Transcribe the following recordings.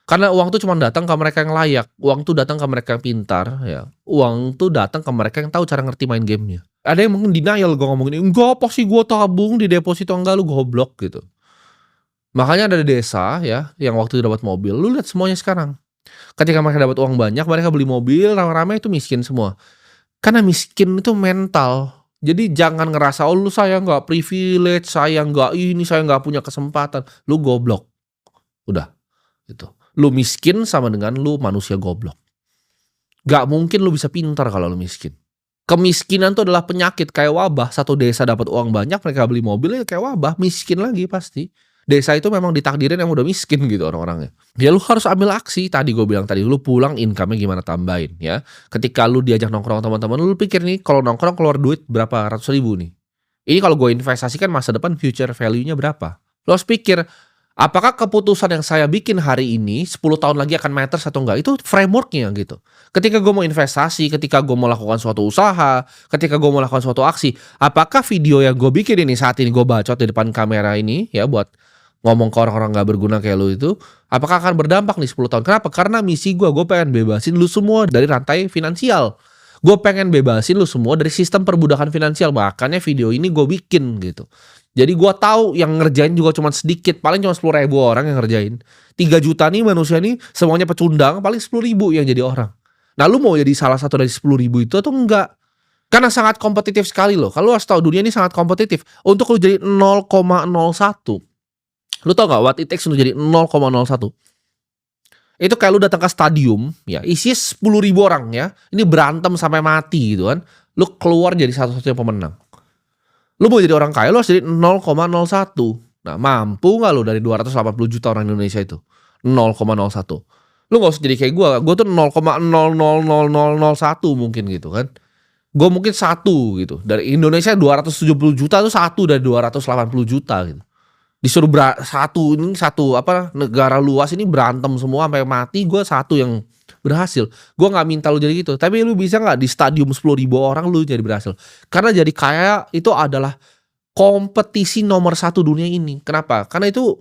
Karena uang tuh cuma datang ke mereka yang layak, uang tuh datang ke mereka yang pintar ya, uang tuh datang ke mereka yang tahu cara ngerti main game-nya. Ada yang mungkin denial gue ngomongin, "Enggak, pasti gue tabung di deposito." "Enggak, lu goblok," gitu. Makanya ada desa ya, yang waktu itu dapat mobil, lu lihat semuanya sekarang. Ketika mereka dapat uang banyak, mereka beli mobil, rame-rame itu miskin semua. Karena miskin itu mental. Jadi jangan ngerasa, "Oh, lu saya nggak privilege, saya nggak ini, saya nggak punya kesempatan." Lu goblok, udah, gitu. Lu miskin sama dengan lu manusia goblok. Nggak mungkin lu bisa pintar kalau lu miskin. Kemiskinan itu adalah penyakit kayak wabah, satu desa dapat uang banyak, mereka beli mobil, ya kayak wabah, miskin lagi pasti. Desa itu memang ditakdirin yang udah miskin gitu orang-orangnya. Ya lu harus ambil aksi, tadi gue bilang tadi, lu pulang income-nya gimana tambahin ya. Ketika lu diajak nongkrong teman-teman lu pikir nih kalau nongkrong keluar duit berapa ratus ribu nih. Ini kalau gue investasikan masa depan future value-nya berapa. Lu harus pikir, apakah keputusan yang saya bikin hari ini 10 tahun lagi akan matters atau enggak? Itu framework-nya gitu. Ketika gue mau investasi, ketika gue mau lakukan suatu usaha, ketika gue mau lakukan suatu aksi, apakah video yang gue bikin ini saat ini gue bacot di depan kamera ini ya buat ngomong ke orang-orang nggak berguna kayak lu itu, apakah akan berdampak nih 10 tahun? Kenapa? Karena misi gue pengen bebasin lu semua dari rantai finansial. Gue pengen bebasin lu semua dari sistem perbudakan finansial. Makanya video ini gue bikin gitu. Jadi gue tahu yang ngerjain juga cuma sedikit, paling cuma 10.000 orang yang ngerjain. 3 juta nih manusia nih semuanya pecundang, paling 10.000 yang jadi orang. Nah lu mau jadi salah satu dari 10.000 itu atau enggak? Karena sangat kompetitif sekali loh. Kalau lu harus tahu dunia ini sangat kompetitif. Untuk lu jadi 0,01, lu tau gak what it takes untuk jadi 0,01? Itu kayak lu datang ke stadium ya, isi 10.000 orang ya. Ini berantem sampai mati gitu kan. Lu keluar jadi satu-satunya pemenang. Lu mau jadi orang kaya, lu harus jadi 0,01. Nah, mampu nggak lu dari 280 juta orang Indonesia itu? 0,01. Lu nggak usah jadi kayak gue tuh 0,000001 mungkin gitu kan. Gue mungkin satu gitu. Dari Indonesia 270 juta tuh satu dari 280 juta gitu. Disuruh satu apa negara luas ini berantem semua sampai mati, gue satu yang berhasil. Gue nggak minta lu jadi gitu, tapi lu bisa nggak di stadium 10.000 orang lu jadi berhasil? Karena jadi kaya itu adalah kompetisi nomor satu dunia ini. Kenapa? Karena itu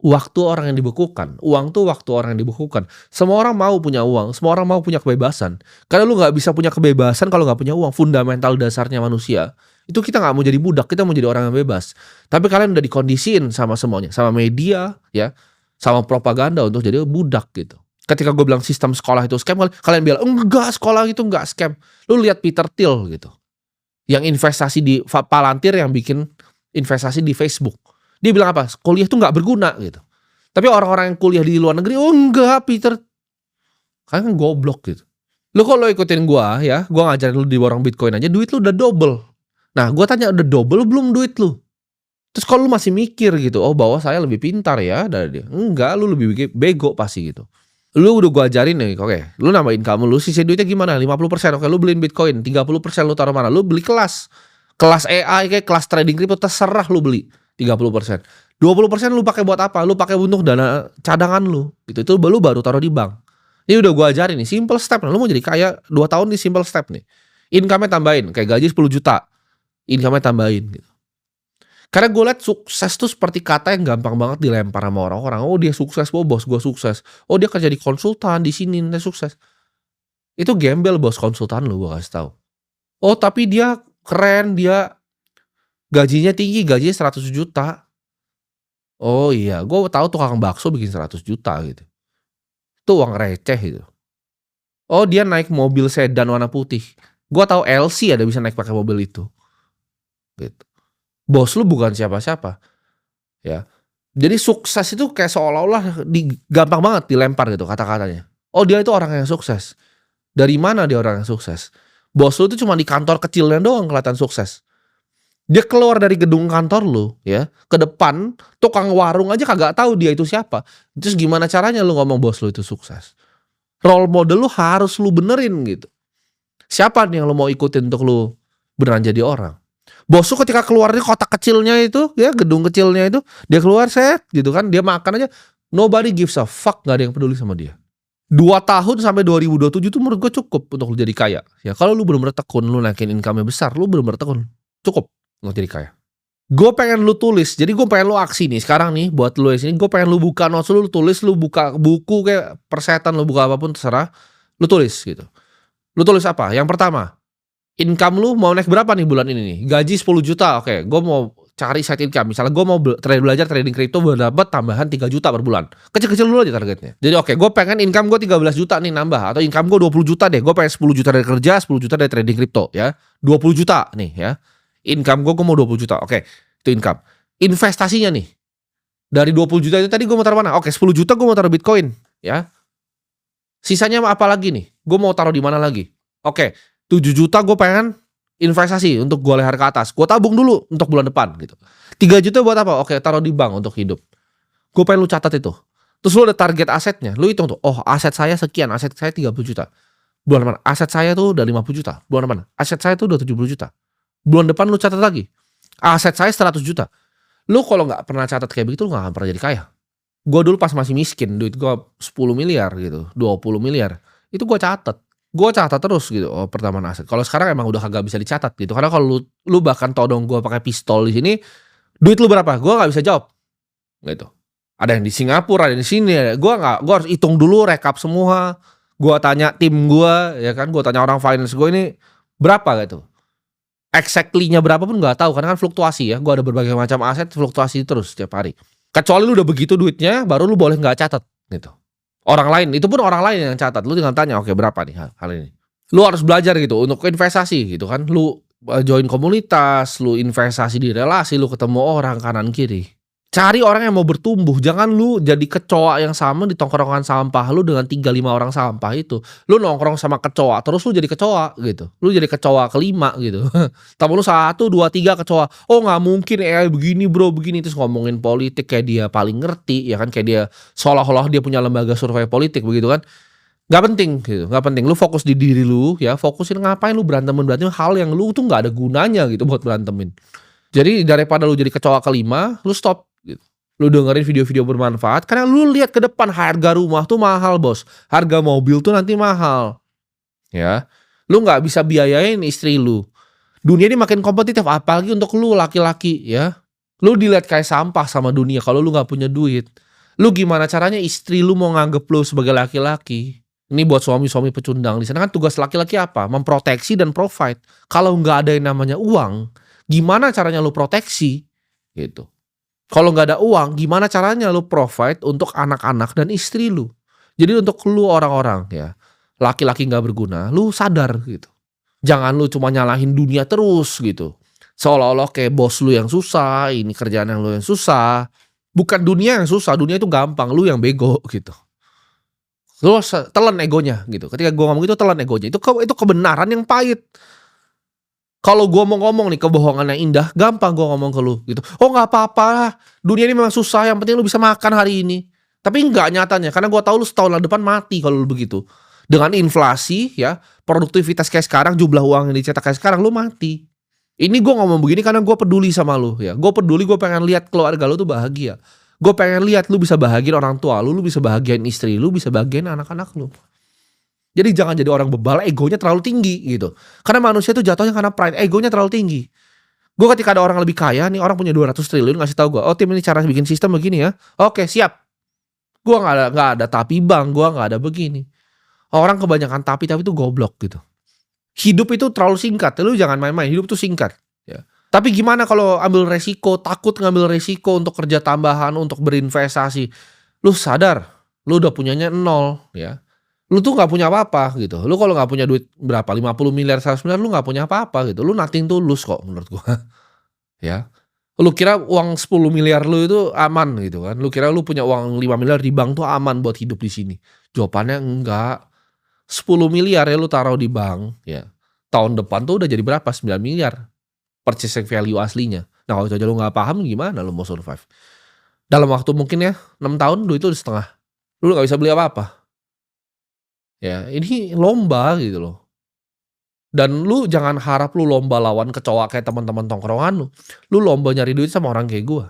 waktu orang yang dibekukan. Uang tuh waktu orang yang dibekukan. Semua orang mau punya uang, semua orang mau punya kebebasan. Karena lu nggak bisa punya kebebasan kalau nggak punya uang. Fundamental dasarnya manusia itu kita nggak mau jadi budak, kita mau jadi orang yang bebas. Tapi kalian udah dikondisiin sama semuanya, sama media ya, sama propaganda untuk jadi budak gitu. Ketika gue bilang sistem sekolah itu scam, kalian bilang enggak, sekolah itu enggak scam. Lu lihat Peter Thiel gitu, yang investasi di Palantir, yang bikin investasi di Facebook. Dia bilang apa? Kuliah itu nggak berguna gitu. Tapi orang-orang yang kuliah di luar negeri, oh enggak Peter, kalian kan goblok gitu. Lu kok lo ikutin gua ya, gua ngajarin lu di borong Bitcoin aja, duit lu udah double. Nah, gue tanya udah double belum duit lu? Terus kalau lu masih mikir gitu, oh bahwa saya lebih pintar ya dari dia. Enggak, lu lebih bego pasti gitu. Lu udah gue ajarin nih, oke, lu nambahin kamu, lu sisa duitnya gimana? 50%, oke, lu beliin Bitcoin, 30% lu taruh mana? Lu beli kelas. Kelas AI kayak kelas trading crypto terserah lu beli 30%. 20% lu pakai buat apa? Lu pakai untuk dana cadangan lu. Gitu. Itu lu baru taruh di bank. Ini udah gue ajarin nih, simple step. Nah, lu mau jadi kaya 2 tahun nih, simple step nih. Income-nya tambahin, kayak gaji 10 juta. Income-nya tambahin gitu. Karena gue liat sukses tuh seperti kata yang gampang banget dilempar sama orang-orang. Oh dia sukses, oh bos gue sukses. Oh dia kerja di konsultan di sini, dia sukses. Itu gembel bos konsultan lu, gue kasih tahu. Oh tapi dia keren, dia gajinya tinggi, gajinya 100 juta. Oh iya, gue tahu tukang bakso bikin 100 juta gitu. Itu uang receh gitu. Oh dia naik mobil sedan warna putih. Gue tahu LC ada bisa naik pakai mobil itu. Gitu. Bos lu bukan siapa-siapa ya. Jadi sukses itu kayak seolah-olah gampang banget dilempar gitu kata-katanya. Oh dia itu orang yang sukses. Dari mana dia orang yang sukses? Bos lu itu cuma di kantor kecilnya doang kelihatan sukses. Dia keluar dari gedung kantor lu ya, ke depan tukang warung aja kagak tahu dia itu siapa. Terus gimana caranya lu ngomong bos lu itu sukses? Role model lu harus lu benerin gitu. Siapa nih yang lu mau ikutin untuk lu beneran jadi orang? Bos lu ketika keluar dari kotak kecilnya itu ya, gedung kecilnya itu, dia keluar set gitu kan, dia makan aja, nobody gives a fuck, gak ada yang peduli sama dia. 2 tahun sampai 2027 tuh menurut gue cukup untuk lu jadi kaya. Ya kalau lu bener-bener tekun, lu naikin income-nya besar, lu bener-bener tekun, cukup untuk jadi kaya. Gue pengen lu tulis, jadi gue pengen lu aksi nih sekarang nih buat lu di sini, gue pengen lu buka notes lu tulis, lu buka buku kayak persetan, lu buka apapun terserah, lu tulis gitu. Lu tulis apa? Yang pertama, income lu mau naik berapa nih bulan ini nih? Gaji 10 juta, oke, gue mau cari side income. Misalnya gue mau belajar trading crypto buat dapat tambahan 3 juta per bulan. Kecil-kecil dulu aja targetnya. Jadi oke, gue pengen income gue 13 juta nih nambah, atau income gue 20 juta deh. Gue pengen 10 juta dari kerja, 10 juta dari trading crypto ya. 20 juta nih ya. Income gue mau 20 juta. Oke, itu income. Investasinya nih. Dari 20 juta itu tadi gue mau taruh mana? Oke, 10 juta gue mau taruh Bitcoin ya. Sisanya apa lagi nih? Gue mau taruh di mana lagi? Oke, 7 juta gue pengen investasi untuk gue leher ke atas. Gue tabung dulu untuk bulan depan gitu. 3 juta buat apa? Oke, taruh di bank untuk hidup. Gue pengen lu catat itu. Terus lu ada target asetnya. Lu hitung tuh. Oh, aset saya sekian. Aset saya 30 juta. Bulan depan. Aset saya tuh udah 50 juta. Bulan depan. Aset saya tuh udah 70 juta. Bulan depan lu catat lagi. Aset saya 100 juta. Lu kalau nggak pernah catat kayak begitu, lu nggak akan pernah jadi kaya. Gue dulu pas masih miskin, duit gue 10 miliar gitu, 20 miliar. Itu gue catat. Gue catat terus gitu, oh pertambahan aset. Kalau sekarang emang udah kagak bisa dicatat gitu. Karena kalau lu bahkan todong gue pakai pistol di sini, duit lu berapa? Gue nggak bisa jawab. Gitu. Ada yang di Singapura, ada yang di sini. Gue harus hitung dulu, rekap semua. Gue tanya tim gue, ya kan. Gue tanya orang finance gue ini berapa gitu. Exactly-nya berapa pun nggak tahu, karena kan fluktuasi ya. Gue ada berbagai macam aset, fluktuasi terus setiap hari. Kecuali lu udah begitu duitnya, baru lu boleh nggak catat gitu. Orang lain, itu pun orang lain yang catat. Lu tinggal tanya, oke berapa nih hal ini. Lu harus belajar gitu untuk investasi gitu kan. Lu join komunitas, lu investasi di relasi, lu ketemu orang kanan kiri. Cari orang yang mau bertumbuh. Jangan lu jadi kecoa yang sama di tongkrongan sampah lu dengan 3-5 orang sampah itu. Lu nongkrong sama kecoa, terus lu jadi kecoa gitu. Lu jadi kecoa kelima gitu. Tapi lu 1, 2, 3 kecoa. Oh nggak mungkin begini bro, begini. Terus ngomongin politik kayak dia paling ngerti. Ya kan, kayak dia seolah-olah dia punya lembaga survei politik begitu kan. Gak penting gitu, gak penting. Lu fokus di diri lu ya. Fokusin ngapain lu berantemin hal yang lu tuh gak ada gunanya gitu buat berantemin. Jadi daripada lu jadi kecoa kelima, lu stop gitu. Lu dengerin video-video bermanfaat, karena lu lihat ke depan harga rumah tuh mahal bos, harga mobil tuh nanti mahal ya. Lu nggak bisa biayain istri lu. Dunia ini makin kompetitif, apalagi untuk lu laki-laki ya. Lu dilihat kayak sampah sama dunia kalau lu nggak punya duit. Lu gimana caranya istri lu mau nganggep lu sebagai laki-laki? Ini buat suami-suami pecundang di sana kan, tugas laki-laki apa? Memproteksi dan provide. Kalau nggak ada yang namanya uang, gimana caranya lu proteksi gitu? Kalau nggak ada uang, gimana caranya lu provide untuk anak-anak dan istri lu? Jadi untuk lu orang-orang ya, laki-laki nggak berguna, lu sadar gitu. Jangan lu cuma nyalahin dunia terus gitu. Seolah-olah kayak bos lu yang susah, ini kerjaan yang lu yang susah. Bukan dunia yang susah, dunia itu gampang, lu yang bego gitu. Lu telan egonya gitu. Ketika gua ngomong itu telan egonya. Itu kebenaran yang pahit. Kalau gue mau ngomong nih kebohongan yang indah, gampang gue ngomong ke lu gitu. Oh nggak apa-apa, dunia ini memang susah, yang penting lu bisa makan hari ini. Tapi nggak nyatanya, karena gue tahu lu setahun depan mati kalau lu begitu. Dengan inflasi ya, produktivitas kayak sekarang, jumlah uang yang dicetak kayak sekarang, lu mati. Ini gue ngomong begini karena gue peduli sama lu ya. Gue peduli, gue pengen lihat keluarga lu tuh bahagia. Gue pengen lihat lu bisa bahagiain orang tua lu bisa bahagiain istri lu, bisa bahagiain anak-anak lu. Jadi jangan jadi orang bebal, egonya terlalu tinggi gitu. Karena manusia itu jatuhnya karena pride, egonya terlalu tinggi. Gue ketika ada orang lebih kaya nih, orang punya 200 triliun ngasih tahu gue, oh tim ini cara bikin sistem begini ya. Oke siap. Gue nggak ada tapi bang, gue nggak ada begini. Orang kebanyakan tapi itu goblok gitu. Hidup itu terlalu singkat, lu jangan main-main. Hidup itu singkat. Ya. Tapi gimana kalau ambil resiko, takut ngambil resiko untuk kerja tambahan, untuk berinvestasi. Lu sadar, lu udah punyanya 0 ya. Lu tuh gak punya apa-apa gitu. Lu kalau gak punya duit berapa, 50 miliar, 100 miliar, lu gak punya apa-apa gitu. Lu nothing tulus kok menurut gua. Ya. Lu kira uang 10 miliar lu itu aman gitu kan. Lu kira lu punya uang 5 miliar di bank tuh aman buat hidup di sini. Jawabannya enggak. 10 miliar ya lu taruh di bank ya. Tahun depan tuh udah jadi berapa? 9 miliar. Purchasing value aslinya. Nah kalau aja lu gak paham gimana lu mau survive. Dalam waktu mungkin ya 6 tahun duit itu udah setengah. Lu gak bisa beli apa-apa. Ya, ini lomba gitu loh. Dan lu jangan harap lu lomba lawan kecoa kayak teman-teman tongkrongan lu. Lu lomba nyari duit sama orang kayak gua.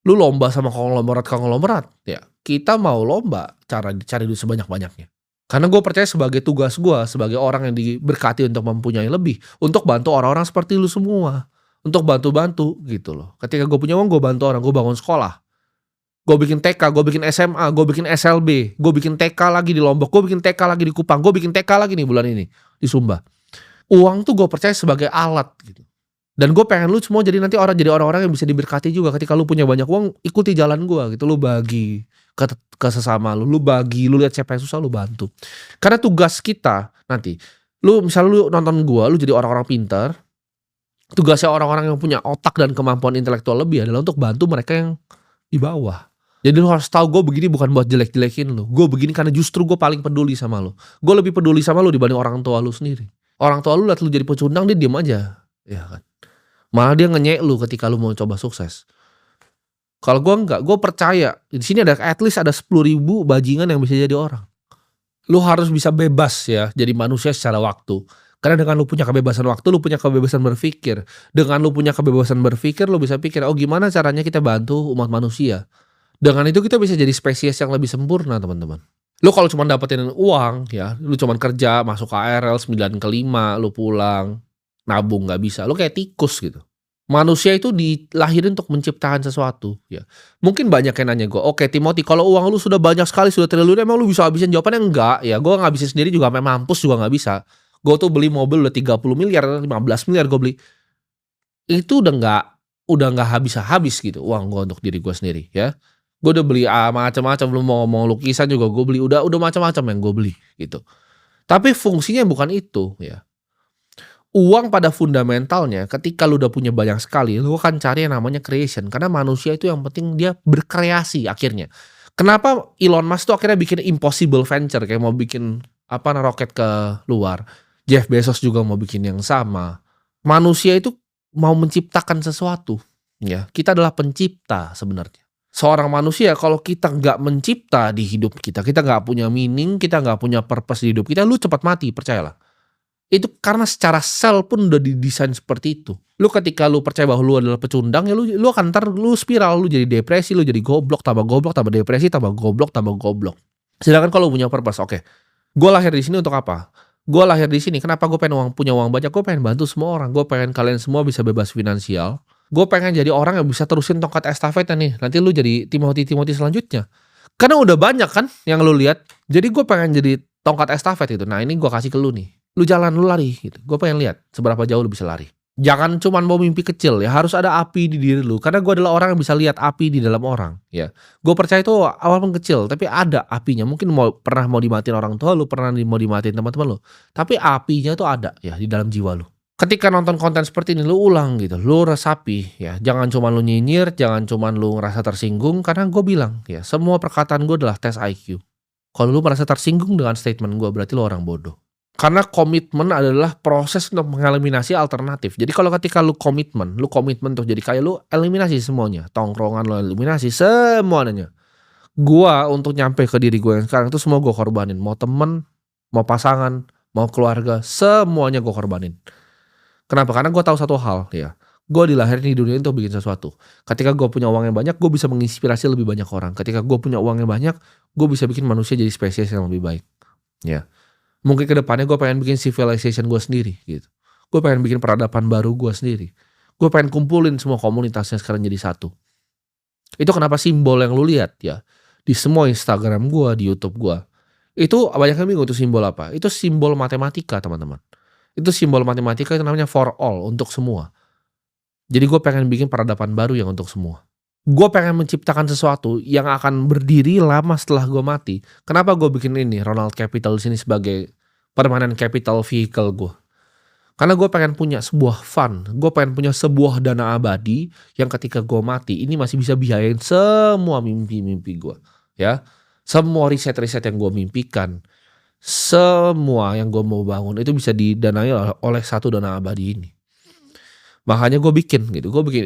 Lu lomba sama konglomerat. Ya, kita mau lomba cara cari duit sebanyak-banyaknya. Karena gue percaya sebagai tugas gue, sebagai orang yang diberkati untuk mempunyai lebih, untuk bantu orang-orang seperti lu semua. untuk bantu-bantu gitu loh. Ketika gue punya uang gue bantu orang, gue bangun sekolah, gue bikin TK, gue bikin SMA, gue bikin SLB, gue bikin TK lagi di Lombok, gue bikin TK lagi di Kupang, gue bikin TK lagi nih bulan ini di Sumba. Uang tuh gue percaya sebagai alat gitu. Dan gue pengen lu semua jadi orang-orang yang bisa diberkati juga. Ketika lu punya banyak uang, ikuti jalan gue gitu. Lu bagi ke sesama lu bagi, lu lihat siapa yang susah lu bantu. Karena tugas kita nanti, lu misalnya lu nonton gue, lu jadi orang-orang pintar. Tugasnya orang-orang yang punya otak dan kemampuan intelektual lebih adalah untuk bantu mereka yang di bawah. Jadi lu harus tahu gue begini bukan buat jelek-jelekin lu. Gue begini karena justru gue paling peduli sama lu. Gue lebih peduli sama lu dibanding orang tua lu sendiri. Orang tua lu liat lu jadi pecundang, dia diem aja, ya kan. Malah dia ngenyek lu ketika lu mau coba sukses. Kalau gue enggak, gue percaya di sini ada at least ada 10.000 bajingan yang bisa jadi orang. Lu harus bisa bebas ya jadi manusia secara waktu. Karena dengan lu punya kebebasan waktu, lu punya kebebasan berpikir. Dengan lu punya kebebasan berpikir, lu bisa pikir, oh gimana caranya kita bantu umat manusia. Dengan itu kita bisa jadi spesies yang lebih sempurna, teman-teman. Lu kalau cuma dapetin uang ya, lu cuma kerja, masuk KRL 9 ke 5, lu pulang, nabung nggak bisa. Lu kayak tikus gitu. Manusia itu dilahirin untuk menciptakan sesuatu ya. Mungkin banyak yang nanya gue, oke Timothy, kalau uang lu sudah banyak sekali, sudah triliun, emang lu bisa habisin? Jawabannya enggak ya. Gue ngabisin sendiri juga sampai mampus juga nggak bisa. Gue tuh beli mobil udah 30 miliar, 15 miliar gue beli. Itu udah nggak habis gitu uang gue untuk diri gue sendiri ya. Gue udah beli macam-macam, belum mau ngomong lukisan juga gue beli, udah macam-macam yang gue beli gitu. Tapi fungsinya bukan itu ya. Uang pada fundamentalnya ketika lu udah punya banyak sekali, lu akan cari yang namanya creation. Karena manusia itu yang penting dia berkreasi akhirnya. Kenapa Elon Musk tuh akhirnya bikin impossible venture, kayak mau bikin roket ke luar. Jeff Bezos juga mau bikin yang sama. Manusia itu mau menciptakan sesuatu ya. Kita adalah pencipta sebenarnya. Seorang manusia kalau kita nggak mencipta di hidup kita nggak punya meaning, kita nggak punya purpose di hidup kita, lu cepat mati, percayalah. Itu karena secara sel pun udah didesain seperti itu. Lu ketika lu percaya bahwa lu adalah pecundang ya, lu akan lu spiral, lu jadi depresi, lu jadi goblok, tambah depresi, tambah goblok. Sedangkan kalau lu punya purpose, oke. Gue lahir di sini untuk apa? Gue lahir di sini, kenapa gue pengen punya uang banyak? Gue pengen bantu semua orang. Gue pengen kalian semua bisa bebas finansial. Gue pengen jadi orang yang bisa terusin tongkat estafetnya nih. Nanti lu jadi Timothy selanjutnya. Karena udah banyak kan yang lu lihat. Jadi gue pengen jadi tongkat estafet itu. Nah ini gue kasih ke lu nih. Lu jalan, lu lari gitu. Gue pengen lihat seberapa jauh lu bisa lari. Jangan cuman mau mimpi kecil ya. Harus ada api di diri lu. Karena gue adalah orang yang bisa lihat api di dalam orang ya. Gue percaya itu awalnya kecil, tapi ada apinya. Mungkin pernah mau dimatiin orang tua lu, pernah mau dimatiin teman-teman lu. Tapi apinya itu ada ya di dalam jiwa lu. Ketika nonton konten seperti ini, lu ulang gitu, lu resapi ya. Jangan cuma lu nyinyir, jangan cuma lu ngerasa tersinggung. Karena gue bilang ya, semua perkataan gue adalah tes IQ. Kalau lu merasa tersinggung dengan statement gue, berarti lu orang bodoh. Karena komitmen adalah proses untuk mengeliminasi alternatif. Jadi kalau ketika lu komitmen untuk jadi kaya, lu eliminasi semuanya. Tongkrongan lu eliminasi semuanya. Gua untuk nyampe ke diri gue yang sekarang itu semua gue korbanin. Mau temen, mau pasangan, mau keluarga, semuanya gue korbanin. Kenapa? Karena gue tahu satu hal ya. Gue dilahirin di dunia ini untuk bikin sesuatu. Ketika gue punya uang yang banyak, gue bisa menginspirasi lebih banyak orang. Ketika gue punya uang yang banyak, gue bisa bikin manusia jadi spesies yang lebih baik. Ya. Mungkin kedepannya gue pengen bikin civilization gue sendiri gitu. Gue pengen bikin peradaban baru gue sendiri. Gue pengen kumpulin semua komunitasnya sekarang jadi satu. Itu kenapa simbol yang lu lihat ya. Di semua Instagram gue, di YouTube gue. Itu banyak yang bingung itu simbol apa. Itu simbol matematika teman-teman. Itu simbol matematika itu namanya for all, untuk semua. Jadi gue pengen bikin peradaban baru yang untuk semua. Gue pengen menciptakan sesuatu yang akan berdiri lama setelah gue mati. Kenapa gue bikin ini Ronald Capital di sini sebagai permanent capital vehicle gue? Karena gue pengen punya sebuah fund. Gue pengen punya sebuah dana abadi yang ketika gue mati ini masih bisa biayain semua mimpi-mimpi gue. Ya, semua riset-riset yang gue mimpikan. Semua yang gue mau bangun itu bisa didanai oleh satu dana abadi ini. Makanya gue bikin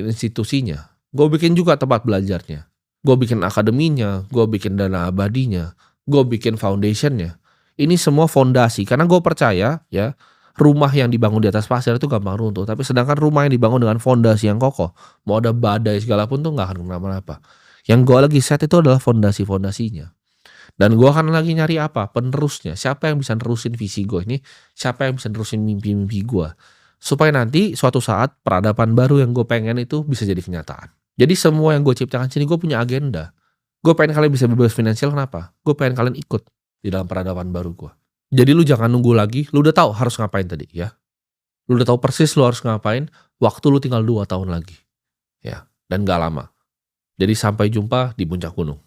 institusinya. Gue bikin juga tempat belajarnya. Gue bikin akademinya. Gue bikin dana abadinya. Gue bikin foundationnya. Ini semua fondasi. Karena gue percaya ya, rumah yang dibangun di atas pasir itu gampang runtuh. Tapi sedangkan rumah yang dibangun dengan fondasi yang kokoh, mau ada badai segala pun tuh gak akan kenapa-napa. Yang gue lagi set itu adalah fondasi-fondasinya. Dan gue akan lagi nyari apa? Penerusnya. Siapa yang bisa nerusin visi gue ini? Siapa yang bisa nerusin mimpi-mimpi gue? supaya nanti suatu saat peradaban baru yang gue pengen itu bisa jadi kenyataan. Jadi semua yang gue ciptakan sini gue punya agenda. Gue pengen kalian bisa bebas finansial, kenapa? Gue pengen kalian ikut di dalam peradaban baru gue. Jadi lu jangan nunggu lagi, lu udah tahu harus ngapain tadi ya. Lu udah tahu persis lu harus ngapain, waktu lu tinggal 2 tahun lagi. Ya, dan gak lama. Jadi sampai jumpa di puncak gunung.